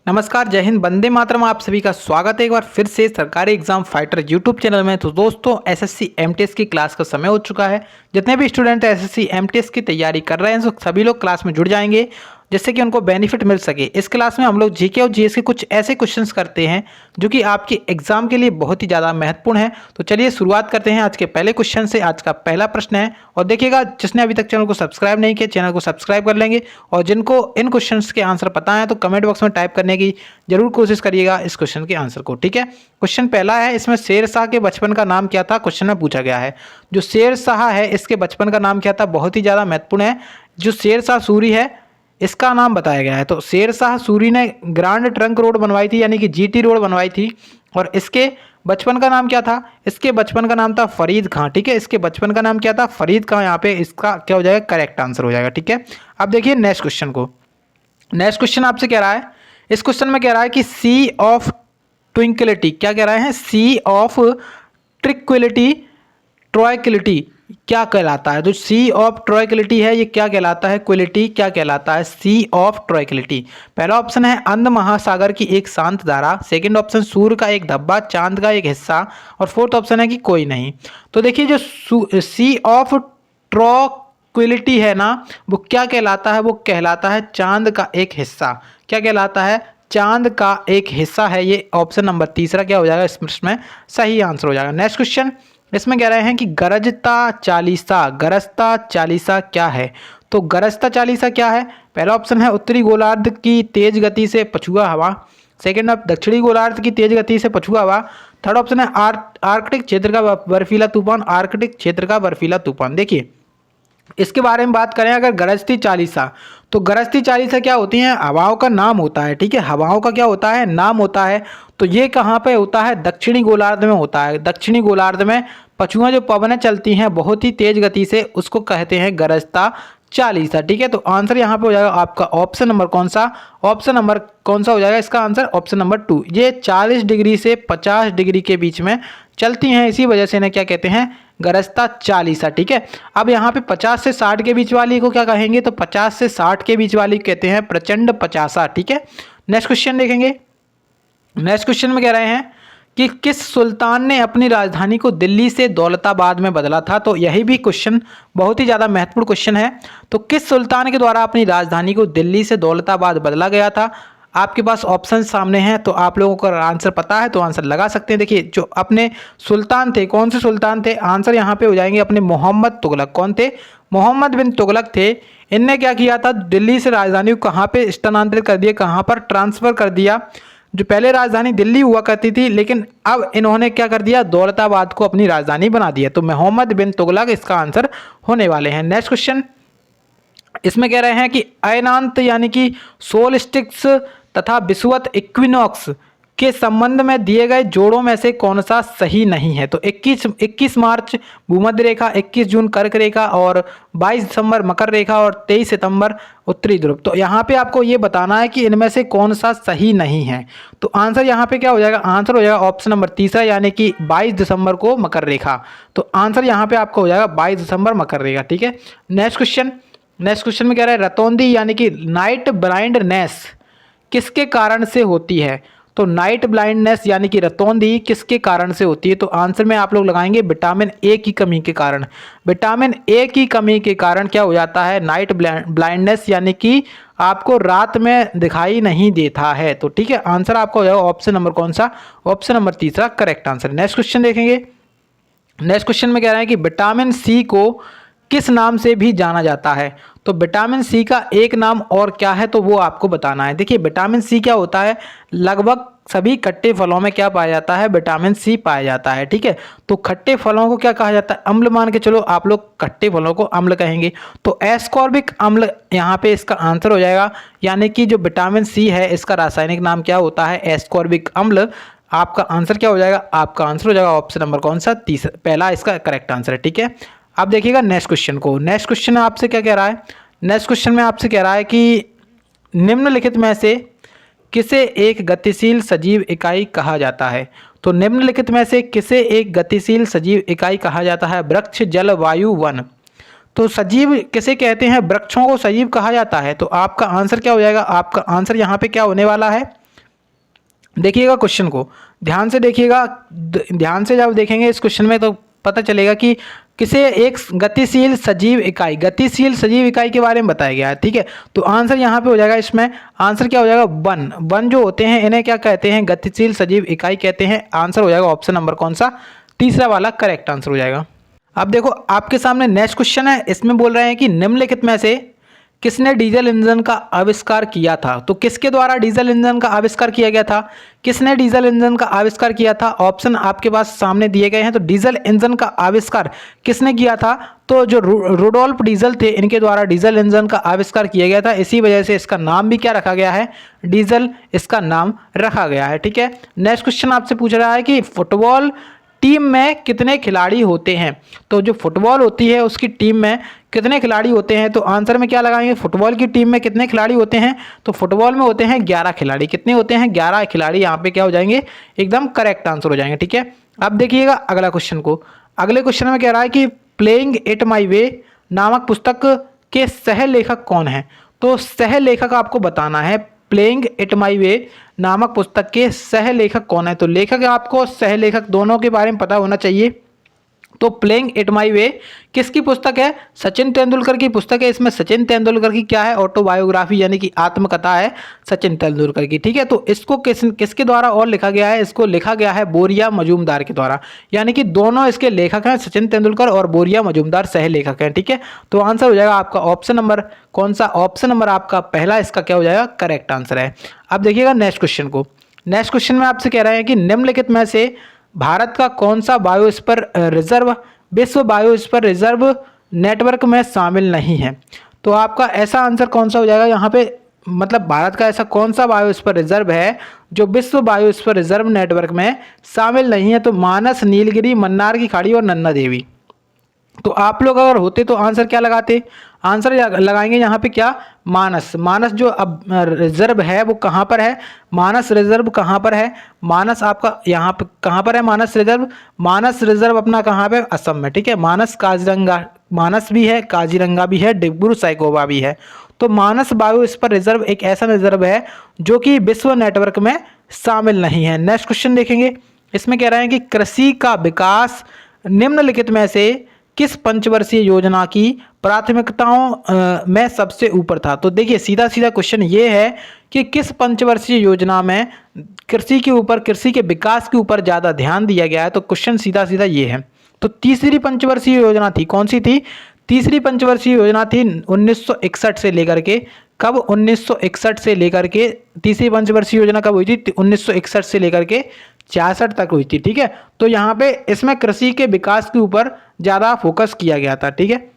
नमस्कार, जय हिंद, वंदे मातरम। आप सभी का स्वागत है एक बार फिर से सरकारी एग्जाम फाइटर यूट्यूब चैनल में। तो दोस्तों, एसएससी एमटीएस की क्लास का समय हो चुका है। जितने भी स्टूडेंट एसएससी एमटीएस की तैयारी कर रहे हैं सभी लोग क्लास में जुड़ जाएंगे, जिससे कि उनको बेनिफिट मिल सके। इस क्लास में हम लोग जीके और जीएस के कुछ ऐसे क्वेश्चंस करते हैं जो कि आपके एग्जाम के लिए बहुत ही ज़्यादा महत्वपूर्ण है। तो चलिए शुरुआत करते हैं आज के पहले क्वेश्चन से। आज का पहला प्रश्न है, और देखिएगा, जिसने अभी तक चैनल को सब्सक्राइब नहीं किया चैनल को सब्सक्राइब कर लेंगे, और जिनको इन क्वेश्चंस के आंसर पता है तो कमेंट बॉक्स में टाइप करने की जरूर कोशिश करिएगा इस क्वेश्चन के आंसर को। ठीक है, क्वेश्चन पहला है, इसमें शेर शाह के बचपन का नाम क्या था, क्वेश्चन में पूछा गया है। जो शेर शाह है इसके बचपन का नाम क्या था, बहुत ही ज़्यादा महत्वपूर्ण है। जो शेर शाह सूरी है इसका नाम बताया गया है। तो शेर शाह सूरी ने ग्रांड ट्रंक रोड बनवाई थी, यानी कि जीटी रोड बनवाई थी, और इसके बचपन का नाम क्या था, इसके बचपन का नाम था फरीद खां। ठीक है, इसके बचपन का नाम क्या था, फरीद खां। यहाँ पे इसका क्या हो जाएगा, करेक्ट आंसर हो जाएगा। ठीक है, अब देखिए नेक्स्ट क्वेश्चन को। नेक्स्ट क्वेश्चन आपसे कह रहा है, इस क्वेश्चन में कह रहा है कि सी ऑफ ट्विंक्लिटी, क्या कह रहे हैं, सी ऑफ ट्रिक्विलिटी ट्रॉयक्लिटी क्या कहलाता है। जो सी ऑफ ट्रॉयक्लिटी है ये क्या कहलाता है, क्विलिटी क्या कहलाता है, सी ऑफ ट्रॉयक्लिटी। पहला ऑप्शन है अंध महासागर की एक शांत धारा, सेकंड ऑप्शन सूर्य का एक धब्बा, चांद का एक हिस्सा, और फोर्थ ऑप्शन है कि कोई नहीं। तो देखिए, जो सी ऑफ ट्रॉक्विलिटी है ना, वो क्या कहलाता है, वो कहलाता है चांद का एक हिस्सा। क्या कहलाता है, चांद का एक हिस्सा है। ये ऑप्शन नंबर तीसरा क्या हो जाएगा, इसमें सही आंसर हो जाएगा। नेक्स्ट क्वेश्चन, इसमें कह रहे हैं कि गरजता चालीसा क्या है। तो गरजता चालीसा क्या है, पहला ऑप्शन है उत्तरी गोलार्ध की तेज गति से पछुआ हवा, सेकंड ऑफ दक्षिणी गोलार्ध की तेज गति से पछुआ हवा, थर्ड ऑप्शन है आर्कटिक क्षेत्र का बर्फीला तूफान, आर्कटिक क्षेत्र का बर्फीला तूफान। देखिए, इसके बारे में बात करें अगर गरजती चालीसा, तो गरजती चालीसा क्या होती हैं, हवाओं का नाम होता है। ठीक है, हवाओं का क्या होता है, नाम होता है। तो ये कहाँ पे होता है, दक्षिणी गोलार्ध में होता है। दक्षिणी गोलार्ध में पछुआ जो पवनें चलती हैं बहुत ही तेज गति से, उसको कहते हैं गरजता चालीसा। ठीक है, तो आंसर यहाँ पे हो जाएगा आपका ऑप्शन नंबर कौन सा, ऑप्शन नंबर कौन सा हो जाएगा इसका आंसर, ऑप्शन नंबर 2। ये 40 डिग्री से 50 डिग्री के बीच में चलती हैं, इसी वजह से इन्हें क्या कहते हैं, गरजता चालीसा। ठीक है, अब यहाँ पे 50 से 60 के बीच वाली को क्या कहेंगे, तो 50 से 60 के बीच वाली कहते हैं प्रचंड पचासा। ठीक है, नेक्स्ट क्वेश्चन देखेंगे। नेक्स्ट क्वेश्चन में कह रहे हैं कि किस सुल्तान ने अपनी राजधानी को दिल्ली से दौलताबाद में बदला था। तो यही भी क्वेश्चन बहुत ही ज़्यादा महत्वपूर्ण क्वेश्चन है। तो किस सुल्तान के द्वारा अपनी राजधानी को दिल्ली से दौलताबाद बदला गया था। आपके पास ऑप्शन सामने हैं, तो आप लोगों को आंसर पता है तो आंसर लगा सकते हैं। देखिए, जो अपने सुल्तान थे, कौन से सुल्तान थे, आंसर यहाँ पे हो जाएंगे अपने मोहम्मद तुगलक। कौन थे, मोहम्मद बिन तुगलक थे। इनने क्या किया था, दिल्ली से राजधानी को कहाँ पे स्थानांतरित कर दिया, कहाँ पर ट्रांसफ़र कर दिया। जो पहले राजधानी दिल्ली हुआ करती थी, लेकिन अब इन्होंने क्या कर दिया, दौलताबाद को अपनी राजधानी बना दिया। तो मोहम्मद बिन तुगलक इसका आंसर होने वाले हैं। नेक्स्ट क्वेश्चन, इसमें कह रहे हैं कि अयनांत यानी कि सोलस्टिक्स तथा विषुवत इक्विनॉक्स के संबंध में दिए गए जोड़ों में से कौन सा सही नहीं है। तो 21 मार्च भूमध्य रेखा, 21 जून कर्क रेखा, और 22 दिसंबर मकर रेखा, और 23 सितंबर उत्तरी ध्रुव। तो यहाँ पे आपको ये बताना है कि इनमें से कौन सा सही नहीं है। तो आंसर यहाँ पे क्या हो जाएगा, आंसर हो जाएगा ऑप्शन नंबर तीसरा, यानी कि 22 दिसंबर को मकर रेखा। तो आंसर यहाँ पे आपको हो जाएगा 22 दिसंबर मकर रेखा। ठीक है, नेक्स्ट क्वेश्चन। नेक्स्ट क्वेश्चन में कह रहा है रतौंधी यानी कि नाइट ब्लाइंडनेस किसके कारण से होती है। तो नाइट ब्लाइंडनेस यानी कि रतौंधी किसके कारण से होती है। तो आंसर में आप लोग लगाएंगे विटामिन ए की कमी के कारण। विटामिन ए की कमी के कारण क्या हो जाता है, नाइट ब्लाइंडनेस, यानी कि आपको रात में दिखाई नहीं देता है। तो ठीक है, आंसर आपका हो जाएगा ऑप्शन नंबर कौन सा, ऑप्शन नंबर तीसरा करेक्ट आंसर। नेक्स्ट क्वेश्चन देखेंगे। नेक्स्ट क्वेश्चन में कह रहे हैं कि विटामिन सी को किस नाम से भी जाना जाता है। तो विटामिन सी का एक नाम और क्या है, तो वो आपको बताना है। देखिए, विटामिन सी क्या होता है, लगभग सभी खट्टे फलों में क्या पाया जाता है, विटामिन सी पाया जाता है। ठीक है, तो खट्टे फलों को क्या कहा जाता है, अम्ल मान के चलो, आप लोग खट्टे फलों को अम्ल कहेंगे। तो एस्कॉर्बिक अम्ल यहाँ पे इसका आंसर हो जाएगा, यानी कि जो विटामिन सी है इसका रासायनिक नाम क्या होता है, एस्कॉर्बिक अम्ल। आपका आंसर क्या हो जाएगा, आपका आंसर हो जाएगा ऑप्शन नंबर कौन सा, तीसरा, पहला इसका करेक्ट आंसर है। ठीक है, अब देखिएगा नेक्स्ट क्वेश्चन को। नेक्स्ट क्वेश्चन आपसे क्या कह रहा है, नेक्स्ट क्वेश्चन में आपसे कह रहा है कि निम्नलिखित में से किसे एक गतिशील सजीव इकाई कहा जाता है। तो निम्नलिखित में से किसे एक गतिशील सजीव इकाई कहा जाता है, वृक्ष, जल, वायु, वन। तो सजीव किसे कहते हैं, वृक्षों को सजीव कहा जाता है। तो आपका आंसर क्या हो जाएगा, आपका आंसर यहाँ पे क्या होने वाला है, देखिएगा क्वेश्चन को ध्यान से देखिएगा, ध्यान से जब देखेंगे इस क्वेश्चन में तो पता चलेगा कि किसे एक गतिशील सजीव इकाई के बारे में बताया गया है। ठीक है, तो आंसर यहाँ पे हो जाएगा, इसमें आंसर क्या हो जाएगा, वन। वन जो होते हैं इन्हें क्या कहते हैं, गतिशील सजीव इकाई कहते हैं। आंसर हो जाएगा ऑप्शन नंबर कौन सा, तीसरा वाला करेक्ट आंसर हो जाएगा। अब देखो आपके सामने नेक्स्ट क्वेश्चन है, इसमें बोल रहे हैं कि निम्नलिखित में से किसने डीजल इंजन का आविष्कार किया था। तो किसके द्वारा डीजल इंजन का आविष्कार किया गया था, किसने डीजल इंजन का आविष्कार किया था। ऑप्शन आपके पास सामने दिए गए हैं। तो डीजल इंजन का आविष्कार किसने किया था, तो जो रुडोल्फ डीजल थे इनके द्वारा डीजल इंजन का आविष्कार किया गया था। इसी वजह से इसका नाम भी क्या रखा गया है, डीजल इसका नाम रखा गया है। ठीक है, नेक्स्ट क्वेश्चन आपसे पूछ रहा है कि फुटबॉल टीम में कितने खिलाड़ी होते हैं। तो जो फुटबॉल होती है उसकी टीम में कितने खिलाड़ी होते हैं, तो आंसर में क्या लगाएंगे, फुटबॉल की टीम में कितने खिलाड़ी होते हैं। तो फुटबॉल में होते हैं 11 खिलाड़ी। कितने होते हैं, 11 खिलाड़ी। यहाँ पे क्या हो जाएंगे, एकदम करेक्ट आंसर हो जाएंगे। ठीक है, अब देखिएगा अगला क्वेश्चन को। अगले क्वेश्चन में कह रहा है कि प्लेइंग इट माई वे नामक पुस्तक के सह लेखक कौन है। तो सह लेखक आपको बताना है, प्लेइंग इट माई वे नामक पुस्तक के सह लेखक कौन है। तो लेखक आपको सह लेखक दोनों के बारे में पता होना चाहिए। तो प्लेइंग इट माई वे किसकी पुस्तक है, सचिन तेंदुलकर की पुस्तक है। इसमें सचिन तेंदुलकर की क्या है, ऑटोबायोग्राफी यानी कि आत्मकथा है सचिन तेंदुलकर की। ठीक है, तो इसको किसके द्वारा और लिखा गया है, इसको लिखा गया है बोरिया मजूमदार के द्वारा। यानी कि दोनों इसके लेखक हैं, सचिन तेंदुलकर और बोरिया मजूमदार सह लेखक हैं। ठीक है, तो आंसर हो जाएगा आपका ऑप्शन नंबर कौन सा, ऑप्शन नंबर आपका पहला इसका क्या हो जाएगा, करेक्ट आंसर है। अब देखिएगा नेक्स्ट क्वेश्चन को। नेक्स्ट क्वेश्चन में आपसे कह रहे हैं कि निम्नलिखित में से भारत का कौन सा बायोस्फीयर रिजर्व विश्व बायोस्फीयर रिजर्व नेटवर्क में शामिल नहीं है। तो आपका ऐसा आंसर कौन सा हो जाएगा यहाँ पे, मतलब भारत का ऐसा कौन सा बायोस्फीयर रिजर्व है जो विश्व बायोस्फीयर रिजर्व नेटवर्क में शामिल नहीं है। तो मानस, नीलगिरी, मन्नार की खाड़ी और नन्दा देवी। तो आप लोग अगर होते तो आंसर क्या लगाते, आंसर लगाएंगे यहाँ पे क्या, मानस। मानस जो अब रिजर्व है वो कहाँ पर है, मानस रिजर्व कहाँ पर है, मानस आपका यहाँ पे कहाँ पर है, मानस रिजर्व। मानस रिजर्व अपना कहाँ पे, असम में। ठीक है, मानस काजीरंगा, मानस भी है, काजीरंगा भी है, डिब्रू सैखोवा भी है। तो मानस बायोस्फीयर रिजर्व एक ऐसा रिजर्व है जो कि विश्व नेटवर्क में शामिल नहीं है। नेक्स्ट क्वेश्चन देखेंगे, इसमें कह रहे हैं कि कृषि का विकास निम्नलिखित में से किस पंचवर्षीय योजना की प्राथमिकताओं में सबसे ऊपर था। तो देखिए सीधा सीधा क्वेश्चन ये है कि किस पंचवर्षीय योजना में कृषि के ऊपर, कृषि के विकास के ऊपर ज़्यादा ध्यान दिया गया है। तो क्वेश्चन सीधा सीधा ये है। तो तीसरी पंचवर्षीय योजना थी, कौन सी थी, तीसरी पंचवर्षीय योजना थी 1961 से लेकर के, कब, 1961 से लेकर के, तीसरी पंचवर्षीय योजना कब हुई थी, 1961 से लेकर के 66 तक हुई थी। ठीक है, तो यहाँ पे इसमें कृषि के विकास के ऊपर ज़्यादा फोकस किया गया था। ठीक है,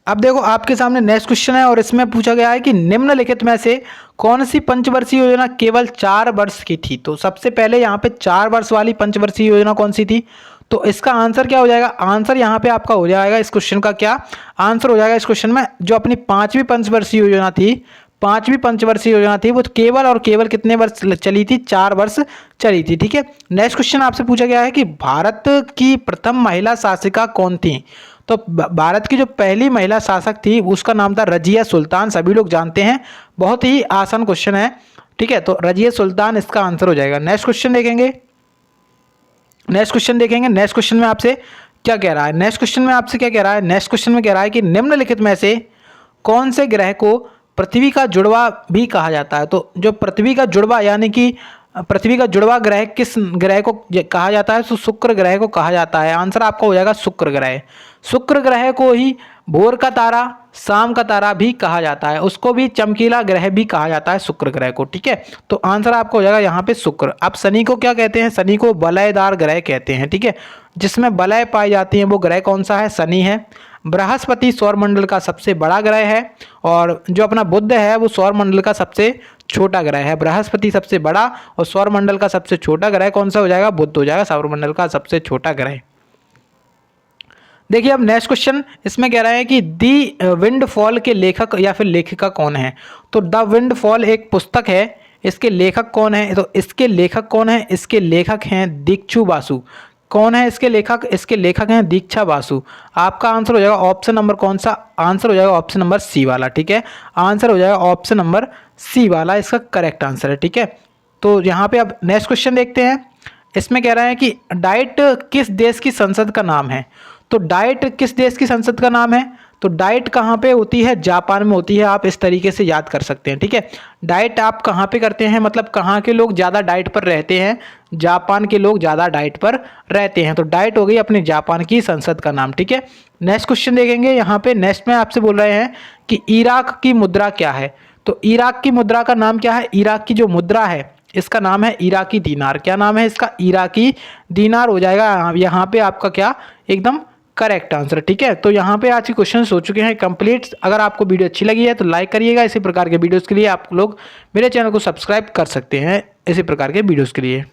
अब देखो आपके सामने नेक्स्ट क्वेश्चन है और इसमें पूछा गया है कि निम्नलिखित में से कौन सी पंचवर्षीय योजना केवल 4 वर्ष की थी। तो सबसे पहले यहाँ पे 4 वर्ष वाली पंचवर्षीय योजना कौन सी थी। तो इसका आंसर क्या हो जाएगा, आंसर यहाँ पे आपका हो जाएगा, इस क्वेश्चन का क्या आंसर हो जाएगा, इस क्वेश्चन में जो अपनी 5वीं पंचवर्षीय योजना थी, 5वीं पंचवर्षीय योजना थी वो केवल और केवल कितने वर्ष चली थी, 4 वर्ष चली थी। ठीक है, नेक्स्ट क्वेश्चन आपसे पूछा गया है कि भारत की प्रथम महिला शासिका कौन थी। तो भारत की जो पहली महिला शासक थी उसका नाम था रजिया सुल्तान, सभी लोग जानते हैं, बहुत ही आसान क्वेश्चन है। ठीक है, तो रजिया सुल्तान इसका आंसर हो जाएगा। नेक्स्ट क्वेश्चन देखेंगे, नेक्स्ट क्वेश्चन में आपसे क्या कह रहा है, नेक्स्ट क्वेश्चन में आपसे क्या कह रहा है, नेक्स्ट क्वेश्चन में कह रहा है कि निम्नलिखित में से कौन से ग्रह को पृथ्वी का जुड़वा भी कहा जाता है। तो जो पृथ्वी का जुड़वा यानी कि पृथ्वी का जुड़वा ग्रह किस ग्रह को कहा जाता है, तो शुक्र ग्रह को कहा जाता है। आंसर आपका हो जाएगा शुक्र ग्रह। शुक्र ग्रह को ही भोर का तारा, शाम का तारा भी कहा जाता है, उसको भी चमकीला ग्रह भी कहा जाता है शुक्र ग्रह को। ठीक है, तो आंसर आपका हो जाएगा यहाँ पे शुक्र। अब शनि को क्या कहते हैं, शनि को वलयदार ग्रह कहते हैं। ठीक है, जिसमें वलय पाई जाती है वो ग्रह कौन सा है, शनि है। बृहस्पति सौरमंडल का सबसे बड़ा ग्रह है और जो अपना बुध है वो सौरमंडल का सबसे छोटा ग्रह है। बृहस्पति सबसे बड़ा और सौरमंडल का सबसे छोटा ग्रह कौन सा हो जाएगा, बुध हो जाएगा, सौरमंडल का सबसे छोटा ग्रह। देखिए अब नेक्स्ट क्वेश्चन इसमें कह रहा है कि दी विंड फॉल के लेखक या फिर लेखिका कौन है। तो द विंड फॉल एक पुस्तक है, इसके लेखक कौन है, तो इसके लेखक कौन है, इसके लेखक हैं दीक्षु बासु। कौन है इसके लेखक, इसके लेखक हैं दीक्षा बासु। आपका आंसर हो जाएगा ऑप्शन नंबर कौन सा, आंसर हो जाएगा ऑप्शन नंबर सी वाला। ठीक है, आंसर हो जाएगा ऑप्शन नंबर सी वाला, इसका करेक्ट आंसर है। ठीक है, तो यहाँ पे अब नेक्स्ट क्वेश्चन देखते हैं। इसमें कह रहा है कि डाइट किस देश की संसद का नाम है। तो डाइट किस देश की संसद का नाम है, तो डाइट कहाँ पे होती है, जापान में होती है। आप इस तरीके से याद कर सकते हैं, ठीक है। डाइट आप कहाँ पे करते हैं, मतलब कहाँ के लोग ज़्यादा डाइट पर रहते हैं, जापान के लोग ज़्यादा डाइट पर रहते हैं। तो डाइट हो गई अपने जापान की संसद का नाम, ठीक है। नेक्स्ट क्वेश्चन देखेंगे। यहाँ पे नेक्स्ट में आपसे बोल रहे हैं कि इराक की मुद्रा क्या है। तो इराक की मुद्रा का नाम क्या है, इराक की जो मुद्रा है इसका नाम है इराकी दीनार। क्या नाम है इसका, इराकी दीनार हो जाएगा यहाँ पे आपका क्या, एकदम करेक्ट आंसर, ठीक है। तो यहाँ पे आज के क्वेश्चन हो चुके हैं कंप्लीट। अगर आपको वीडियो अच्छी लगी है तो लाइक करिएगा। इसी प्रकार के वीडियोस के लिए आप लोग मेरे चैनल को सब्सक्राइब कर सकते हैं इसी प्रकार के वीडियोस के लिए।